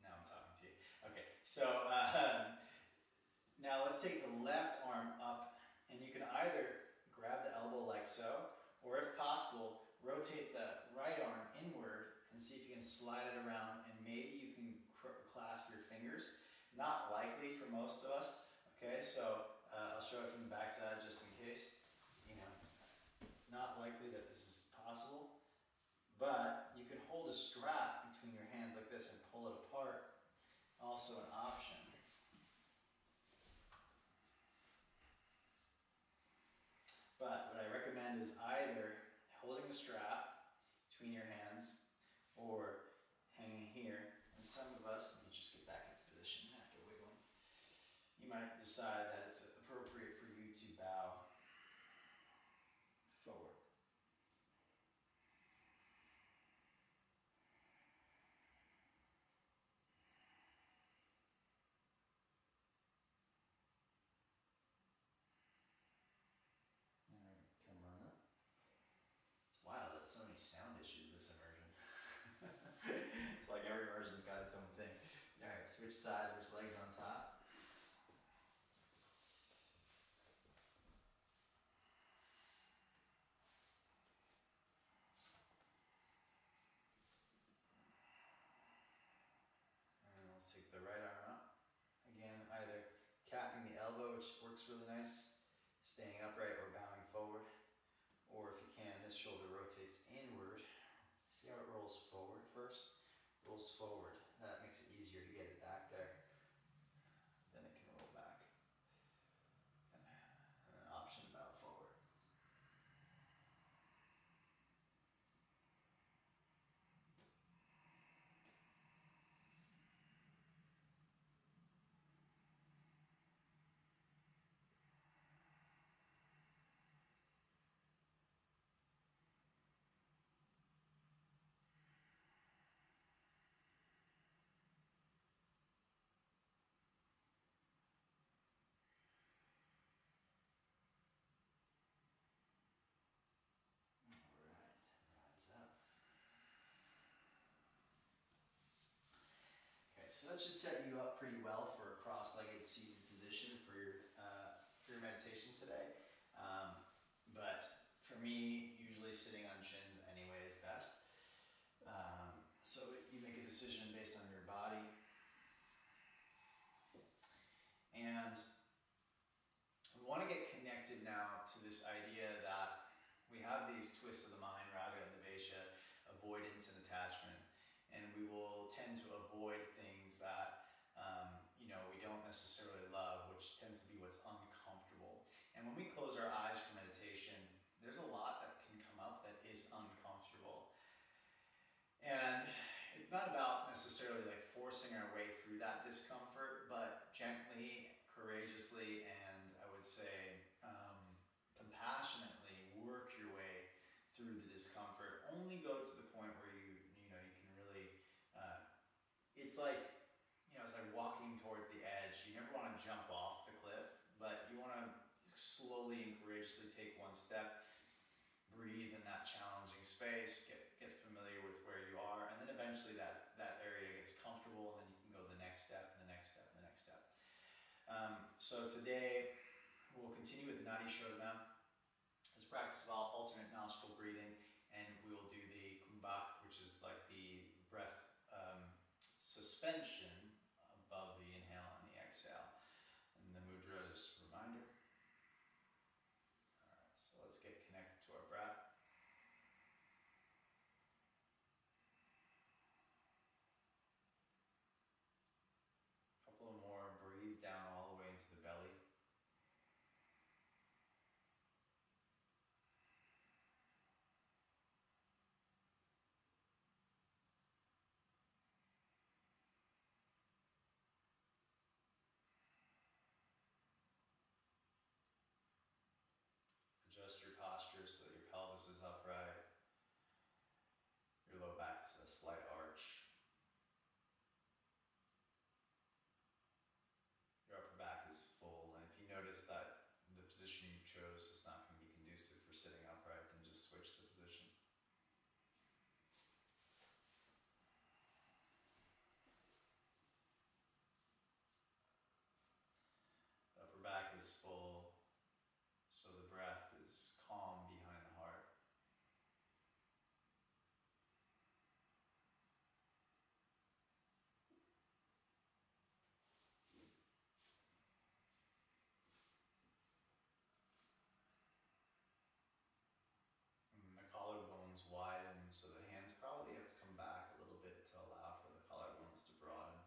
Now I'm talking to you. Okay, so now let's take the left arm up, and you can either grab the elbow like so, or if possible, rotate the right arm inward and see if you can slide it around, and maybe you can clasp your fingers. Not likely for most of us, okay? So I'll show it from the back side just in case. You know, not likely that this is possible, but you can hold a strap between your hands like this and pull it apart. Also an option. But what I recommend is either holding the strap between your hands or hanging here. And some of us, let me just get back into position after wiggling. You might decide that it's appropriate for you to bow forward. All right, come on up. It's wild that so many sound issues this immersion. It's like every immersion's got its own thing. All right, switch sides, which leg's on top. And let's take the right arm up. Again, either capping the elbow, which works really nice, staying upright or bowing forward. Or if you can, this shoulder rotates inward. See how it rolls forward first? Rolls forward. That makes it easier to get it back there. Then it can roll back. And an option bow forward. Up. Okay, so that should set you up pretty well for a cross-legged seated position for your meditation today. But for me, usually sitting on shins anyway is best. So you make a decision based on your body. And we want to get connected now to this idea that we have these twists of the mind, raga and devesha, avoidance and attachment, and we will tend to avoid things that we don't necessarily love, which tends to be what's uncomfortable. And when we close our eyes for meditation, there's a lot that can come up that is uncomfortable. And it's not about necessarily like forcing our way through that discomfort, but gently, courageously, and I would say compassionately work your way through the discomfort. Only go to the point where you can really. It's like it's like walking towards the edge. You never want to jump off the cliff, but you want to slowly and courageously take one step. Breathe in that challenging space, get familiar with where you are, and then eventually that area gets comfortable, and then you can go to the next step, and the next step, and the next step. So today, we'll continue with Nadi Shodhana, this practice of alternate nostril breathing, and we will do the Kumbhak, which is like the breath suspension above the inhale and the exhale. And the mudra, just a reminder. So let's get connected to our breath. A couple of more. Breathe down all the way into the belly. Adjust your posture so that your pelvis is upright. Your low back is a slight arch. Your upper back is full, and if you notice that the position you chose is not going to be conducive for sitting upright, then just switch the position. The upper back is full, so the breath is calm behind the heart. And the collarbones widen, so the hands probably have to come back a little bit to allow for the collarbones to broaden.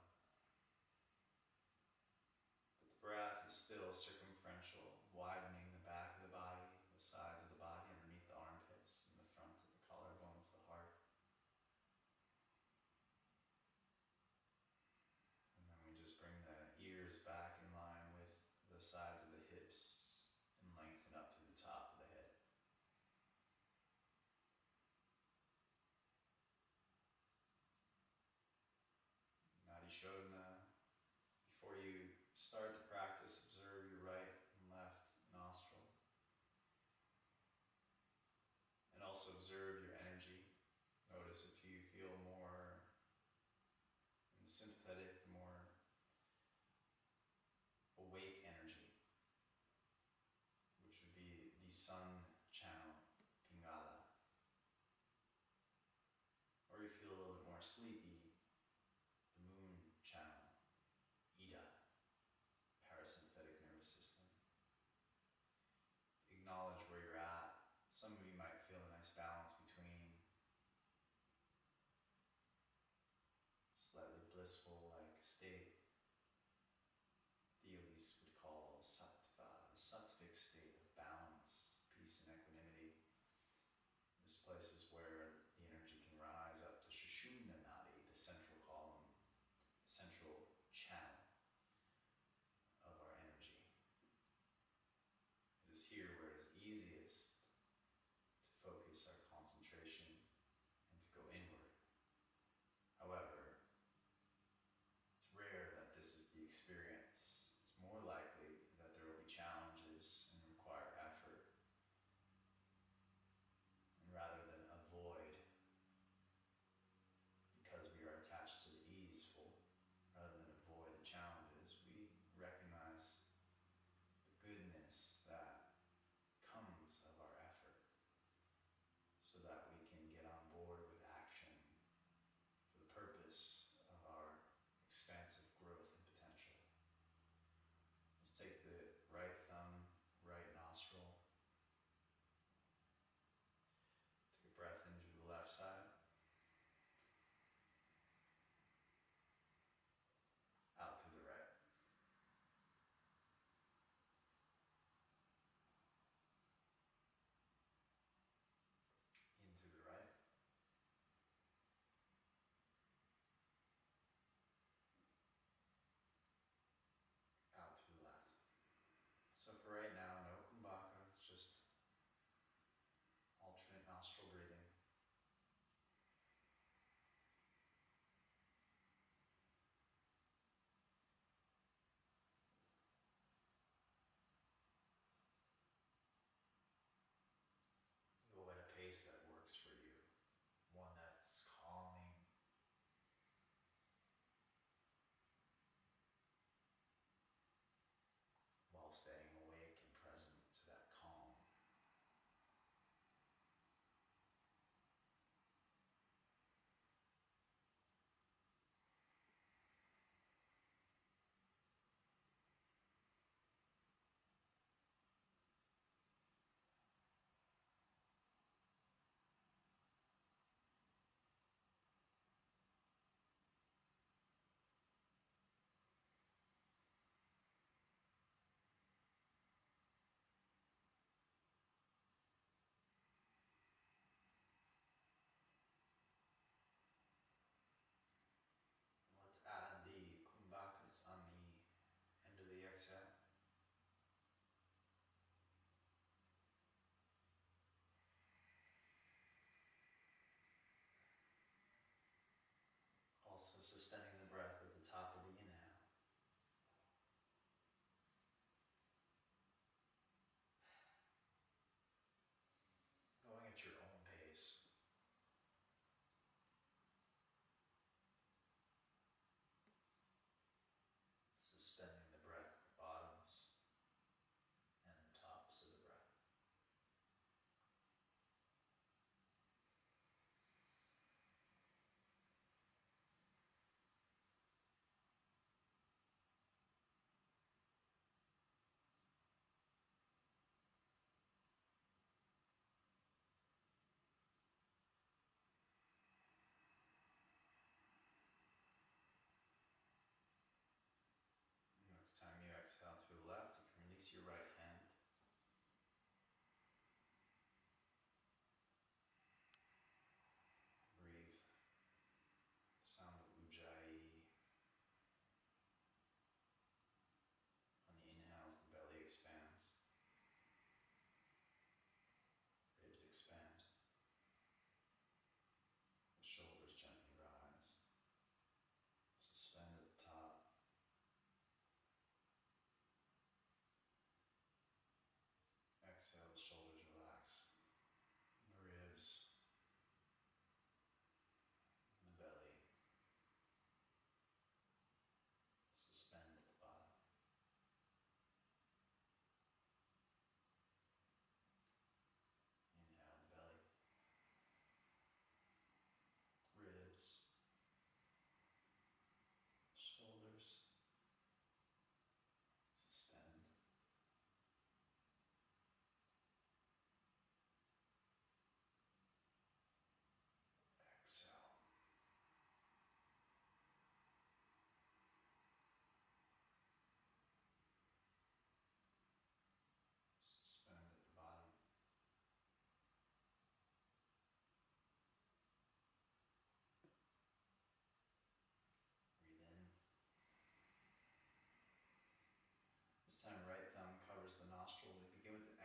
Breath is still circumferential, widening the back of the body, the sides of the body, underneath the armpits, and the front of the collarbones, the heart. And then we just bring the ears back in line with the sides of the hips and lengthen up through the top of the head. Nadi Shodhana. Before you start the practice, observe your right and left nostril. And also observe your energy. Notice if you feel more sympathetic, more awake energy, which would be the sun channel, Pingala. Or you feel a little bit more sleepy, the moon channel, Ida, parasympathetic nervous system. Acknowledge where you're at. Some of you might feel a nice balance between slightly blissful like state the yogis would call sattva, a sattvic state of balance, peace and equanimity. This place is where the energy can rise up the Sushumna Nadi, the central column, the central channel of our energy. It is here where it is easiest to focus our concentration and to go inward. However, it's rare that this is the experience. It's more likely that there will be challenges and require effort. And rather than avoid, because we are attached to the easeful, rather than avoid the challenges, we recognize the goodness that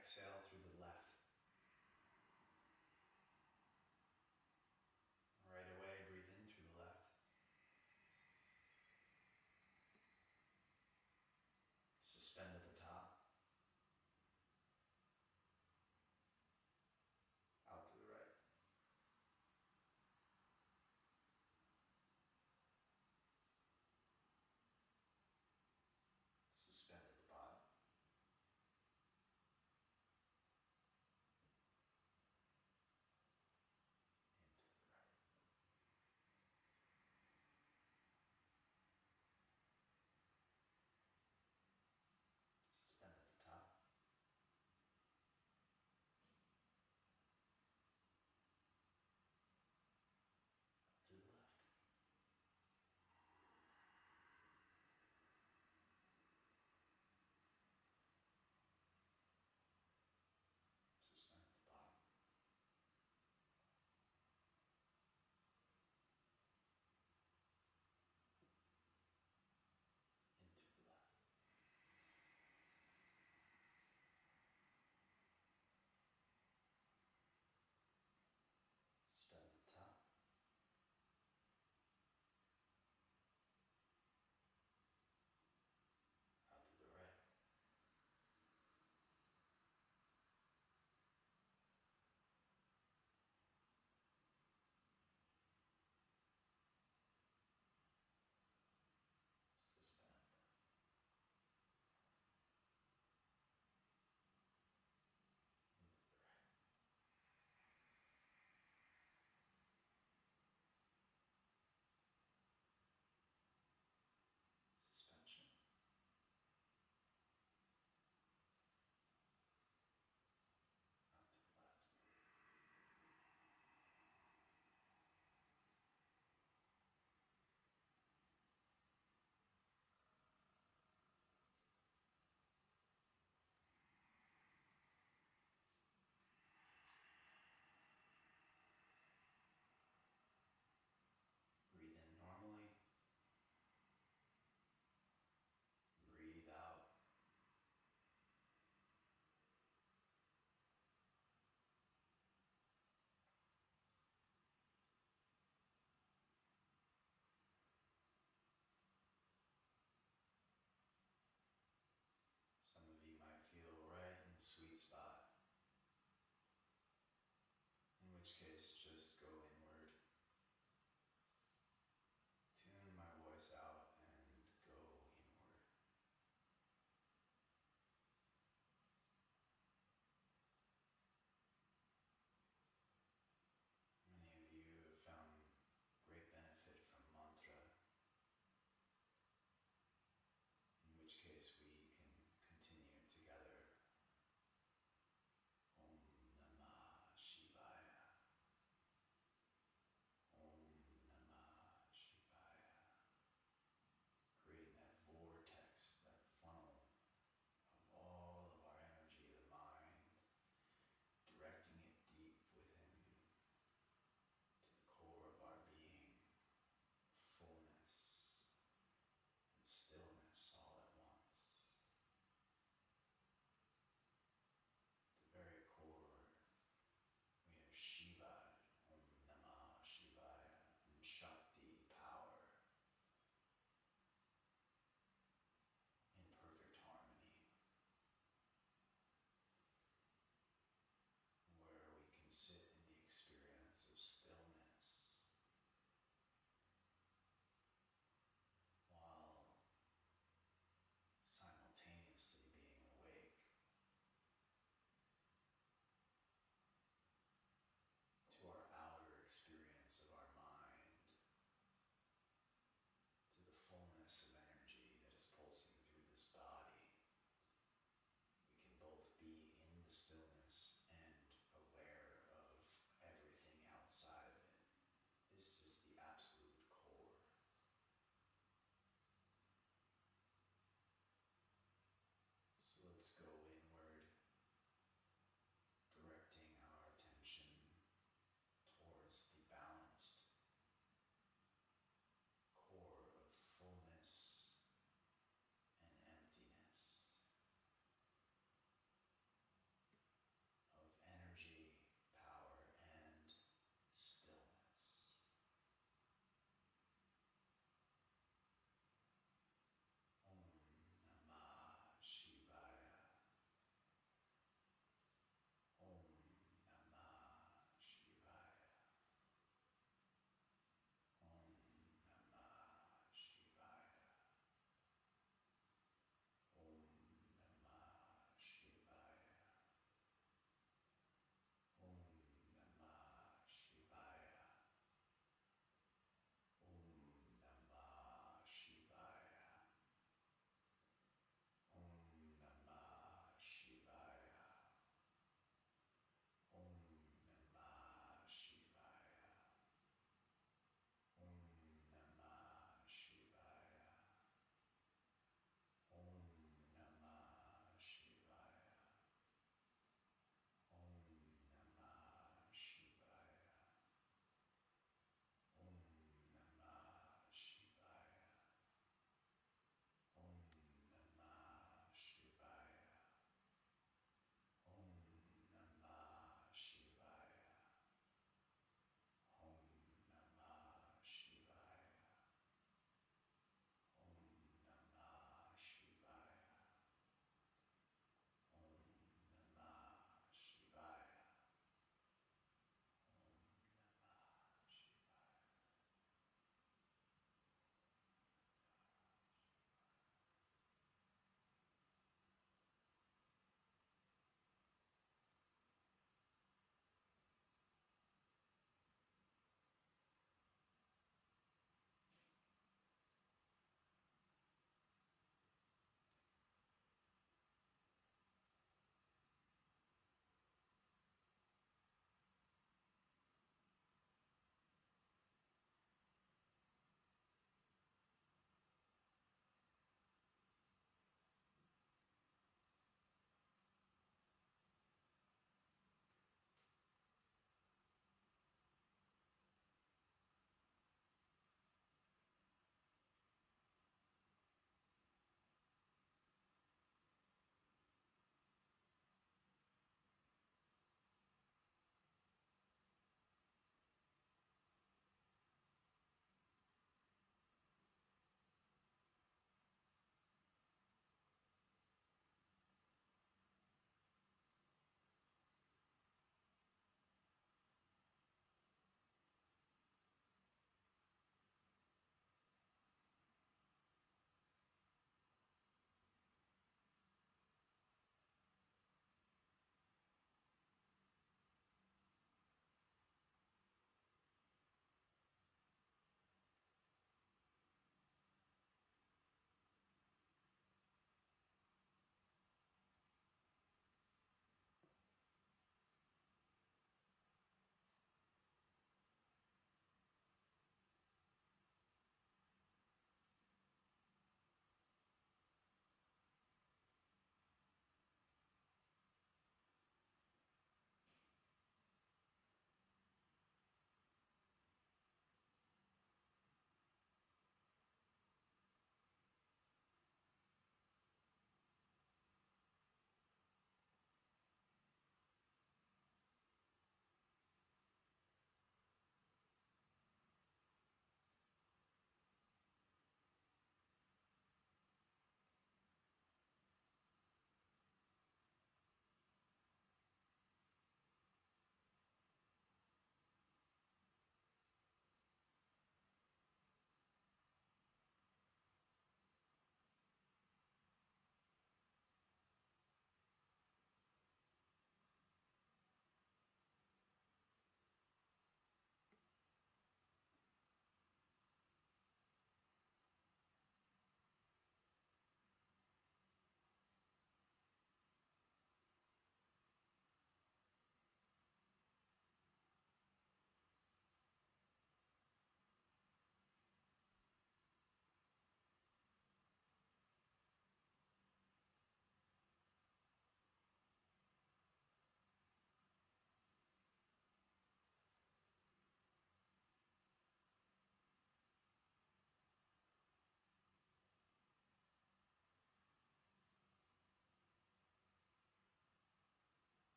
Exhale through the left. Right away, breathe in through the left. Suspend at the top. Out through the right. Suspend at the bottom.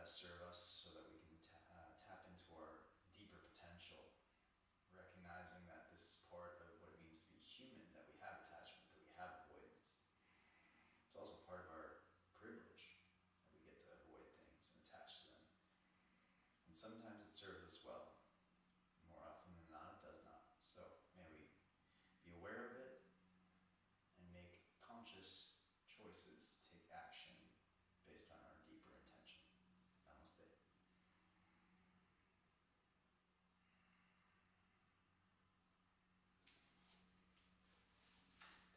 best serve us so that we can tap into our deeper potential, recognizing that this is part of what it means to be human, that we have attachment, that we have avoidance. It's also part of our privilege that we get to avoid things and attach to them. And sometimes it serves us well. More often than not, it does not. So may we be aware of it and make conscious choices to take action based on our deeper intention. Namaste.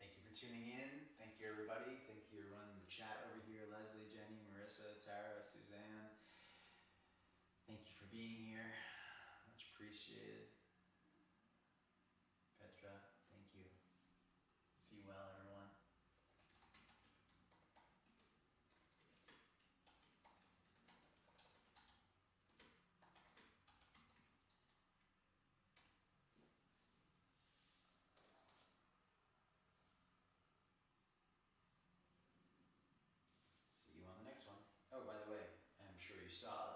Thank you for tuning in. Thank you, everybody. Thank you for running the chat over here. Leslie, Jenny, Marissa, Tara, Suzanne. Thank you for being here. Much appreciated. Petra, thank you. Be well, everyone. See you on the next one. Oh, by the way, I'm sure you saw